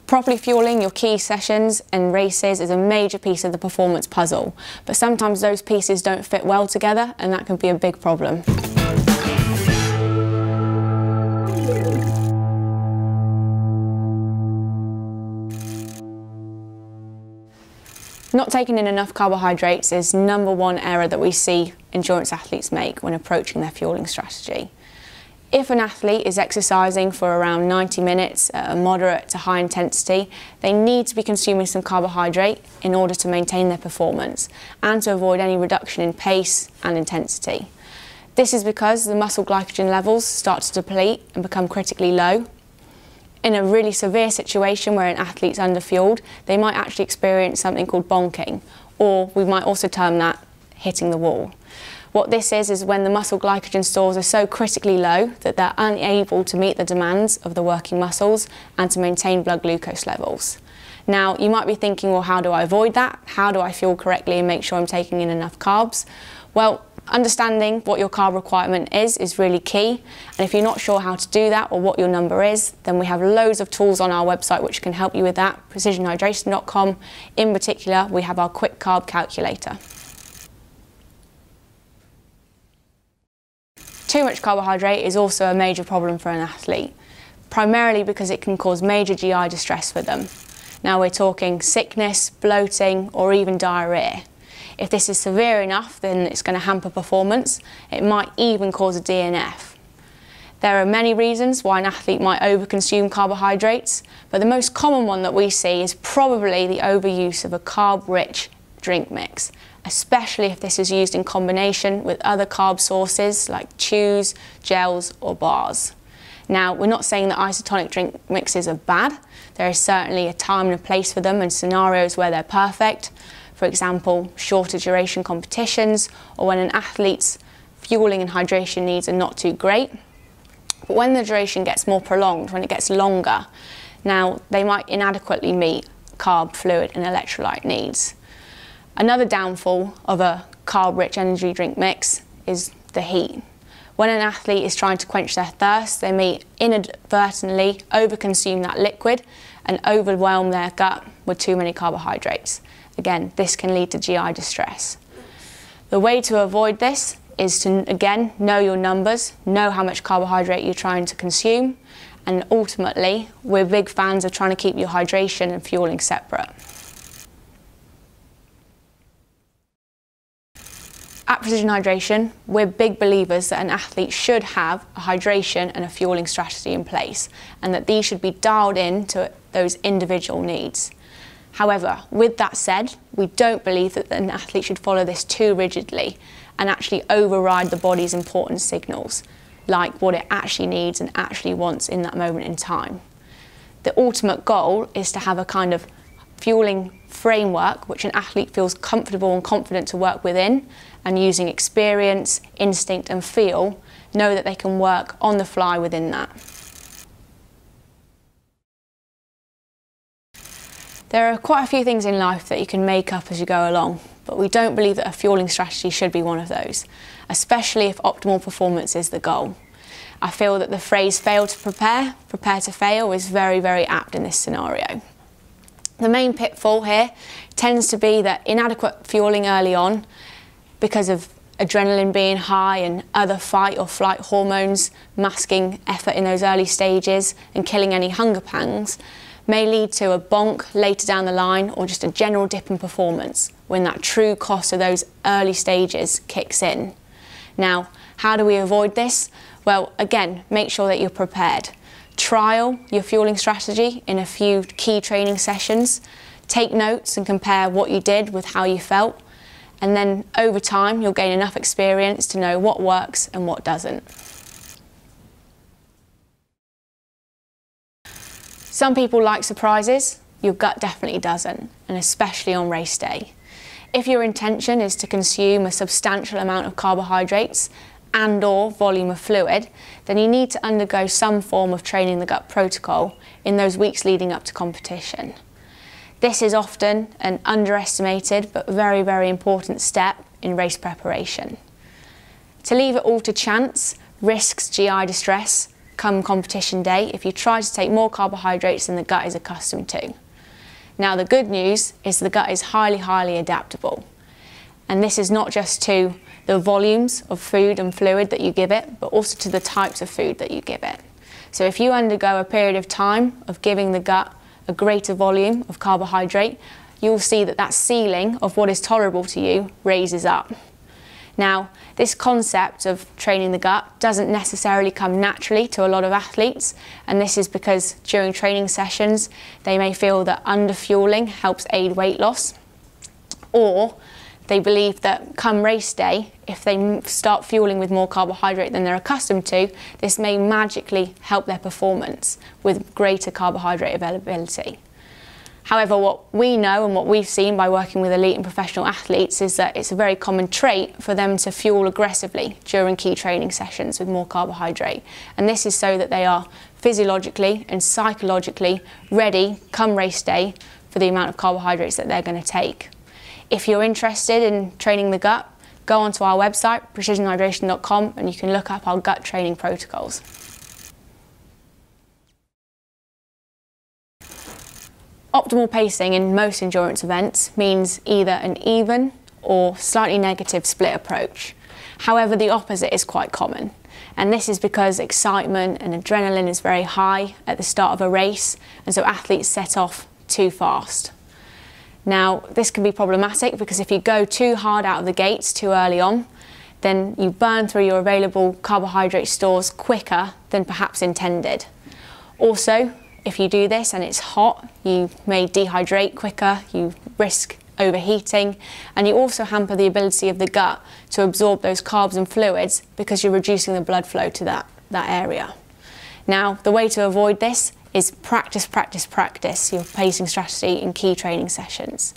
Properly fueling your key sessions and races is a major piece of the performance puzzle, but sometimes those pieces don't fit well together, and that can be a big problem. Not taking in enough carbohydrates is #1 error that we see endurance athletes make when approaching their fueling strategy. If an athlete is exercising for around 90 minutes at a moderate to high intensity, they need to be consuming some carbohydrate in order to maintain their performance and to avoid any reduction in pace and intensity. This is because the muscle glycogen levels start to deplete and become critically low. In a really severe situation where an athlete's underfueled, they might actually experience something called bonking, or we might also term that hitting the wall. What this is when the muscle glycogen stores are so critically low that they're unable to meet the demands of the working muscles and to maintain blood glucose levels. Now, you might be thinking, well, how do I avoid that? How do I fuel correctly and make sure I'm taking in enough carbs? Well, understanding what your carb requirement is really key. And if you're not sure how to do that or what your number is, then we have loads of tools on our website which can help you with that, precisionhydration.com. In particular, we have our quick carb calculator. Too much carbohydrate is also a major problem for an athlete, primarily because it can cause major GI distress for them. Now we're talking sickness, bloating, or even diarrhea. If this is severe enough, then it's going to hamper performance. It might even cause a DNF. There are many reasons why an athlete might overconsume carbohydrates, but the most common one that we see is probably the overuse of a carb-rich drink mix, especially if this is used in combination with other carb sources like chews, gels or bars. Now, we're not saying that isotonic drink mixes are bad. There is certainly a time and a place for them and scenarios where they're perfect. For example, shorter duration competitions or when an athlete's fueling and hydration needs are not too great. But when the duration gets more prolonged, when it gets longer, now they might inadequately meet carb, fluid and electrolyte needs. Another downfall of a carb-rich energy drink mix is the heat. When an athlete is trying to quench their thirst, they may inadvertently overconsume that liquid and overwhelm their gut with too many carbohydrates. Again, this can lead to GI distress. The way to avoid this is to, again, know your numbers, know how much carbohydrate you're trying to consume, and ultimately, we're big fans of trying to keep your hydration and fueling separate. At Precision Hydration, we're big believers that an athlete should have a hydration and a fueling strategy in place, and that these should be dialed in to those individual needs. However, with that said, we don't believe that an athlete should follow this too rigidly and actually override the body's important signals, like what it actually needs and actually wants in that moment in time. The ultimate goal is to have a kind of fueling framework which an athlete feels comfortable and confident to work within, and using experience, instinct and feel, know that they can work on the fly within that. There are quite a few things in life that you can make up as you go along, but we don't believe that a fueling strategy should be one of those, especially if optimal performance is the goal. I feel that the phrase fail to prepare, prepare to fail is very, very apt in this scenario. The main pitfall here tends to be that inadequate fueling early on, because of adrenaline being high and other fight or flight hormones masking effort in those early stages and killing any hunger pangs, may lead to a bonk later down the line or just a general dip in performance when that true cost of those early stages kicks in. Now, how do we avoid this? Well, again, make sure that you're prepared. Trial your fueling strategy in a few key training sessions. Take notes and compare what you did with how you felt. And then over time, you'll gain enough experience to know what works and what doesn't. Some people like surprises, your gut definitely doesn't, and especially on race day. If your intention is to consume a substantial amount of carbohydrates and/or volume of fluid, then you need to undergo some form of training the gut protocol in those weeks leading up to competition. This is often an underestimated but very, very important step in race preparation. To leave it all to chance risks GI distress come competition day if you try to take more carbohydrates than the gut is accustomed to. Now the good news is the gut is highly adaptable, and this is not just to the volumes of food and fluid that you give it, but also to the types of food that you give it. So if you undergo a period of time of giving the gut a greater volume of carbohydrate, you'll see that that ceiling of what is tolerable to you raises up. Now, this concept of training the gut doesn't necessarily come naturally to a lot of athletes, and this is because during training sessions they may feel that underfueling helps aid weight loss, or they believe that come race day, if they start fueling with more carbohydrate than they're accustomed to, this may magically help their performance with greater carbohydrate availability. However, what we know and what we've seen by working with elite and professional athletes is that it's a very common trait for them to fuel aggressively during key training sessions with more carbohydrate. And this is so that they are physiologically and psychologically ready come race day for the amount of carbohydrates that they're going to take. If you're interested in training the gut, go onto our website, precisionhydration.com, and you can look up our gut training protocols. Optimal pacing in most endurance events means either an even or slightly negative split approach. However, the opposite is quite common, and this is because excitement and adrenaline is very high at the start of a race, and so athletes set off too fast. Now, this can be problematic because if you go too hard out of the gates too early on, then you burn through your available carbohydrate stores quicker than perhaps intended. Also, if you do this and it's hot, you may dehydrate quicker, you risk overheating, and you also hamper the ability of the gut to absorb those carbs and fluids because you're reducing the blood flow to that area. Now, the way to avoid this is practice your pacing strategy in key training sessions.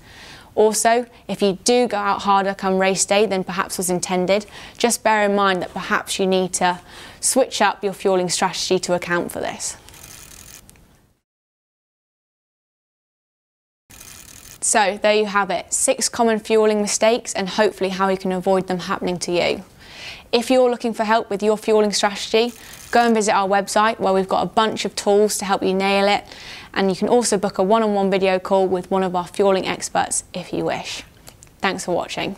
Also, if you do go out harder come race day than perhaps was intended, just bear in mind that perhaps you need to switch up your fueling strategy to account for this. So there you have it, 6 common fueling mistakes and hopefully how you can avoid them happening to you. If you're looking for help with your fueling strategy, go and visit our website where we've got a bunch of tools to help you nail it, and you can also book a one-on-one video call with one of our fueling experts if you wish. Thanks for watching.